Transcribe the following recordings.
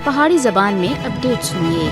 پہاڑی زبان میں اپڈیٹ سنیے۔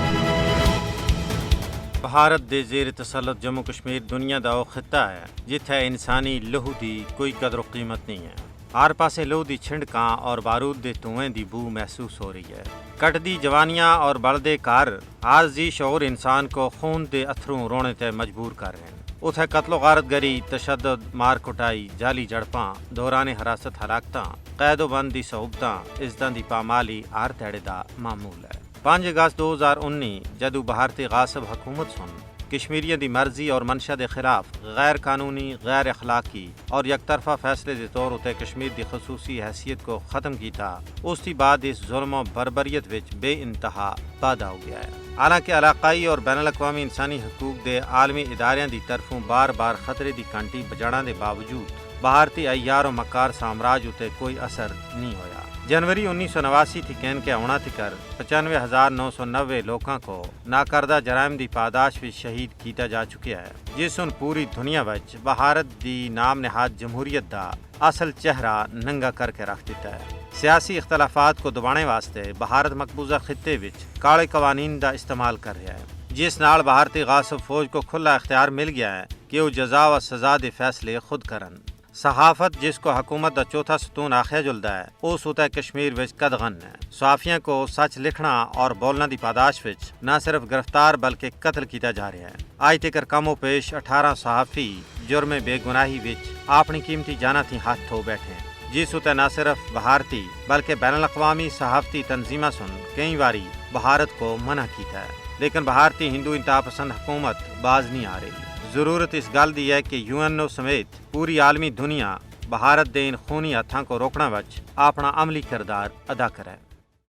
بھارت دے زیر تسلط جموں کشمیر دنیا دا او خطہ ہے جتھے انسانی لہو دی کوئی قدر و قیمت نہیں ہے۔ ہر پاسے لہو دی چھنڈکاں اور بارود دے دھوئیں دی بو محسوس ہو رہی ہے۔ کٹ دی جوانیاں اور بڑھدے کار عارضی شعور انسان کو خون دے اتھروں رونے تے مجبور کر رہے ہیں۔ اتھے قتل و غارت گری، تشدد، مار کٹائی، جعلی جڑپاں، دوران حراست ہلاکتاں، قید و بند دی صحبتاں، عزتاں دی پامالی ہر تہڑے دا معمول ہے۔ 5 اگست 2019 جدو بھارتی غاصب حکومت سن کشمیریوں دی مرضی اور منشا دے خلاف غیر قانونی، غیر اخلاقی اور یک طرفہ فیصلے دے طور اتے کشمیر دی خصوصی حیثیت کو ختم کیتا، اس دی بعد اس ظلم و بربریت وچ بے انتہا وعدہ ہو گیا ہے۔ حالانکہ علاقائی اور بین الاقوامی انسانی حقوق دے عالمی اداریاں دی طرفوں بار بار خطرے دی گھنٹی بجاڑاں دے باوجود بھارتی عیار و مکار سامراج اتے کوئی اثر نہیں ہویا۔ جنوری 1989 تھی کہن کے ہونا تکر 95,990 لوکاں کو ناکردہ جرائم دی پاداش وچ شہید کیتا جا چکیا ہے، جس ان پوری دنیا وچ بھارت دی نام نہاد جمہوریت دا اصل چہرہ ننگا کر کے رکھ دیتا ہے۔ سیاسی اختلافات کو دبانے واسطے بھارت مقبوضہ خطے وچ کالے قوانین دا استعمال کر رہا ہے، جس نال بھارتی غاصب فوج کو کھلا اختیار مل گیا ہے کہ وہ جزا و سزا دے فیصلے خود کرن۔ صحافت جس کو حکومت دا چوتھا ستون آکھیا جلدا ہے، او سوتا کشمیر وچ قدغن ہے۔ صحافیاں کو سچ لکھنا اور بولنا دی پاداش وچ نہ صرف گرفتار بلکہ قتل کیتا جا رہا ہے۔ آج تک کم و پیش 18 صحافی جرم بے گناہی وچ اپنی قیمتی جاناں تھی ہاتھ دھو بیٹھے ہیں، جس اتے نہ صرف بھارتی بلکہ بین الاقوامی صحافتی تنظیماں سن کئی باری بھارت کو منع کیتا ہے، لیکن بھارتی ہندو انتہا پسند حکومت باز نہیں آ رہی۔ ضرورت اس گل دی ہے کہ UN سمیت پوری عالمی دنیا بھارت دے ان خونی ہتھاں کو روکنا وچ اپنا عملی کردار ادا کرے۔